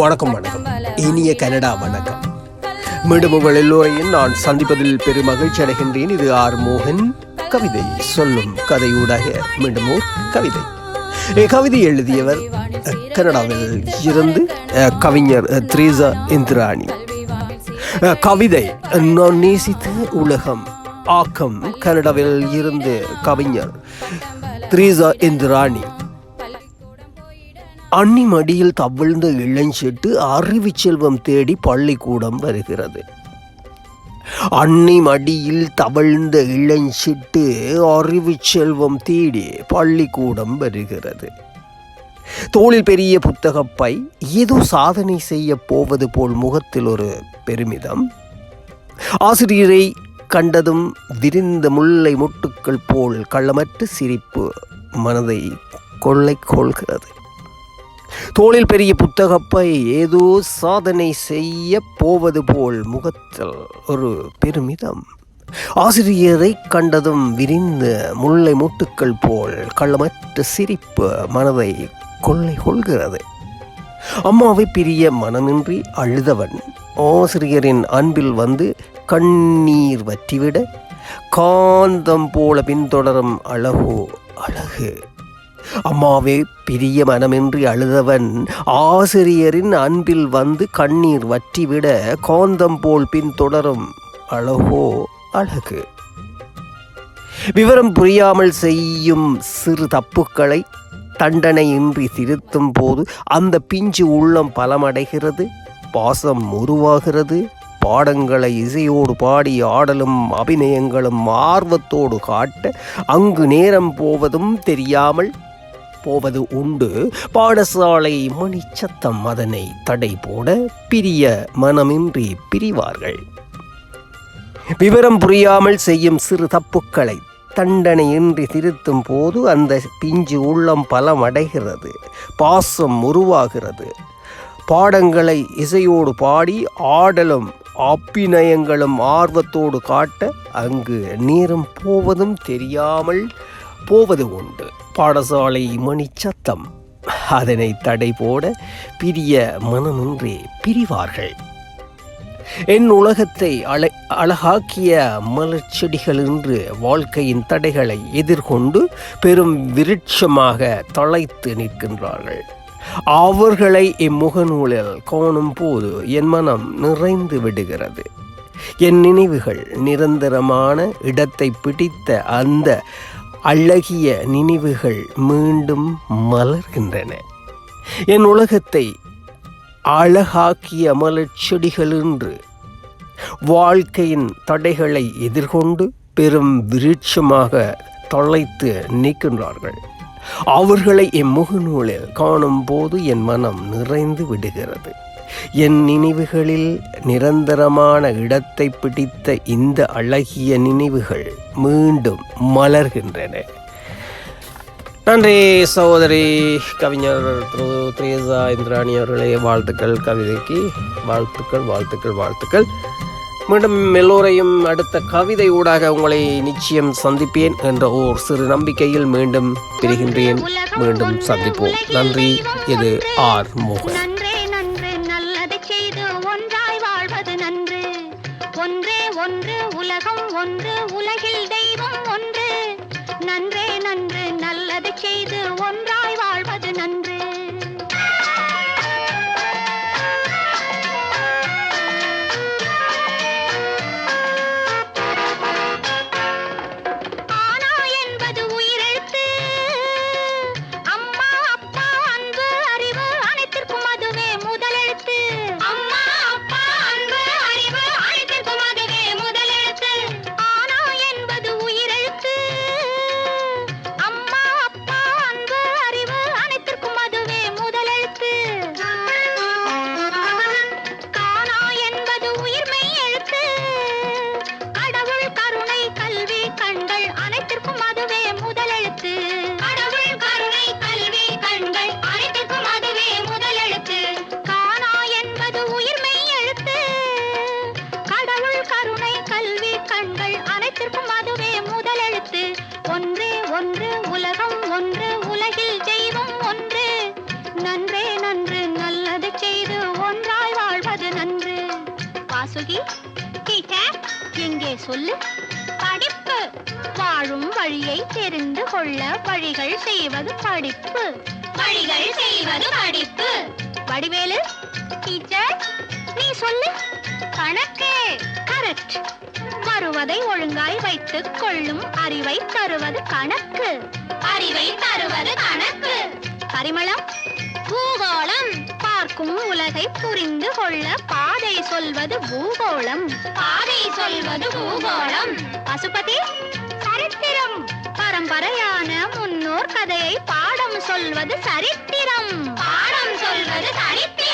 வணக்கம் வணக்கம் இனிய கனடா வணக்கம். மீண்டும் உங்கள் எல்லோரையும் நான் சந்திப்பதில் பெரும் மகிழ்ச்சி அடைகின்றேன். இது ஆர் மோகன் கவிதை சொல்லும் கதையூடாக மீண்டும் ஓர் கவிதை. கவிதை எழுதியவர் கனடாவில் இருந்து கவிஞர் த்ரீசா இந்திராணி. கவிதை நான் நேசித்த உலகம். ஆக்கம் கனடாவில் இருந்து கவிஞர் த்ரீசா இந்திராணி. அன்னி மடியில் தவிழ்ந்த இளஞ்செட்டு அறிவு செல்வம் தேடி பள்ளிக்கூடம் வருகிறது. அன்னி மடியில் தவிழ்ந்த இளஞ்செட்டு அறிவு செல்வம் தேடி பள்ளிக்கூடம் வருகிறது. தோளில் பெரிய புத்தகப்பை, ஏதோ சாதனை செய்ய போவது போல் முகத்தில் ஒரு பெருமிதம். ஆசிரியரை கண்டதும் விரிந்த முல்லை மொட்டுக்கள் போல் கள்ளமற்ற சிரிப்பு மனதை கொள்ளை கொள்கிறது. தோளில் பெரிய புத்தகப்பை, ஏதோ சாதனை செய்ய போவது போல் முகத்தில் ஒரு பெருமிதம். ஆசிரியரை கண்டதும் விரிந்த முல்லை மொட்டுக்கள் போல் கள்ளமற்ற சிரிப்பு மனதை கொள்ளை கொள்கிறது. அம்மாவை பிரிய மனமின்றி அழுதவன் ஆசிரியரின் அன்பில் வந்து கண்ணீர் வற்றிவிட காந்தம் போல பின்தொடரும் அழகோ அழகு. அம்மாவே பிரிய மனமின்றி அழுதவன் ஆசிரியரின் அன்பில் வந்து கண்ணீர் வற்றிவிட காந்தம் போல் பின்தொடரும் அழகோ அழகு. விவரம் புரியாமல் செய்யும் சிறு தப்புக்களை தண்டனையின்றி திருத்தும் போது அந்த பிஞ்சு உள்ளம் பலமடைகிறது, பாசம் உருவாகிறது. பாடங்களை இசையோடு பாடி ஆடலும் அபிநயங்களும் ஆர்வத்தோடு காட்ட அங்கு நேரம் போவதும் தெரியாமல் போவது உண்டு. பாடசாலை மணிச்சத்தம் அதனை தடை போட பிரிய மனமின்றி பிரிவார்கள். விவரம் புரியாமல் செய்யும் சிறு தப்புக்களை தண்டனையின்றி திருத்தும் போது அந்த பிஞ்சு உள்ளம் பலமடைகிறது, பாசம் உருவாகிறது. பாடங்களை இசையோடு பாடி ஆடலும் அபிநயங்களும் ஆர்வத்தோடு காட்ட அங்கு நேரம் போவதும் தெரியாமல் போவது உண்டு. பாடசாலை மணிச்சத்தம் அதனை தடை போட பிரிய மனமின்றி பிரிவார்கள். என் உலகத்தை அழகாக்கிய மலர் செடிகள் என்று வாழ்க்கையின் தடைகளை எதிர்கொண்டு பெரும் விருட்சமாக தழைத்து நிற்கின்றார்கள். அவர்களை இம்முகநூலில் காணும் போது என் மனம் நிறைந்து விடுகிறது. என் நினைவுகள் நிரந்தரமான இடத்தை பிடித்த அந்த அழகிய நினைவுகள் மீண்டும் மலர்கின்றன. என் உலகத்தை அழகாக்கிய மலர் செடிகள் என்று வாழ்க்கையின் தடைகளை எதிர்கொண்டு பெரும் விருட்சமாக தழைத்து நிற்கின்றார்கள். அவர்களை இம்முகநூலில் காணும் போது என் மனம் நிறைந்து விடுகிறது. என் நினைவுகளில் நிரந்தரமான இடத்தை பிடித்த இந்த அழகிய நினைவுகள் மீண்டும் மலர்கின்றன. நன்றி சகோதரி கவிஞர் த்ரீசா இந்திராணி அவர்களே. வாழ்த்துக்கள் கவிதைக்கு, வாழ்த்துக்கள் வாழ்த்துக்கள் வாழ்த்துக்கள். மீண்டும் எல்லோரையும் அடுத்த கவிதை ஊடாக உங்களை நிச்சயம் சந்திப்பேன் என்ற ஓர் சிறு நம்பிக்கையில் மீண்டும் பிரிகின்றேன். மீண்டும் சந்திப்போம். நன்றி. இது ஆர் மோகன். ஒன்றே ஒன்று உலகம் ஒன்று, உலகில் தெய்வம் ஒன்று. நன்றே நன்று நல்லது செய்து ஒன்றாய் வாழ்வது நன்று. ஆனா என்பது உயிரெழுத்து, அம்மா அப்பா அன்பு அறிவு அனைத்திற்கும் அதுவே முதலெழுத்து. அம்மா அப்பா அன்பு அறிவு அனைத்திற்கும் அதுவே முதலெழுத்து. ஆனா என்பது உயிரெழுத்து, அம்மா அப்பா அன்பு அறிவு அனைத்திற்கும் அதுவே முதலெழுத்து. காணா என்பது உயிர்மெய் எழுத்து, கடவுள் கருணை கல்வி கண்கள் அனைத்திற்கும் அதுவே முதலெழுத்து. கடவுள் கருணை கல்வி கண்கள் அனைத்திற்கும் அதுவே முதலெழுத்து. காணா என்பது உயிர்மெய் எழுத்து, கடவுள் கருணை கல்வி கண்கள் அனைத்திற்கும் அதுவே முதலெழுத்து. ஒன்றே ஒன்று உலகம் ஒன்று, உலகில் தெய்வம் ஒன்று. நன்றே நன்று நல்லது செய்து ஞாபகி டீச்சர் எங்கே சொல்லு. படிப்பு வாழும் வழியை தெரிந்து கொள்ள வழிகள் செய்வது படிப்பு. வழிகள் செய்வது படிப்பு. வடிவேலு டீச்சர் நீ சொல்லு. கணக்கு கரெக்ட். வருவதை ஒழுங்காய் வைத்துக் கொள்ளும் அறிவை தருவது கணக்கு. அறிவை தருவது கணக்கு. பரிமளம் பூகோளம் பார்க்கும் உலகை புரிந்து கொள்ள பாதை சொல்வது பூகோளம். பாதை சொல்வது பூகோளம். பசுபதி சரித்திரம் பரம்பரையான முன்னோர் கதையை பாடம் சொல்வது சரித்திரம். பாடம் சொல்வது சரித்திரம்.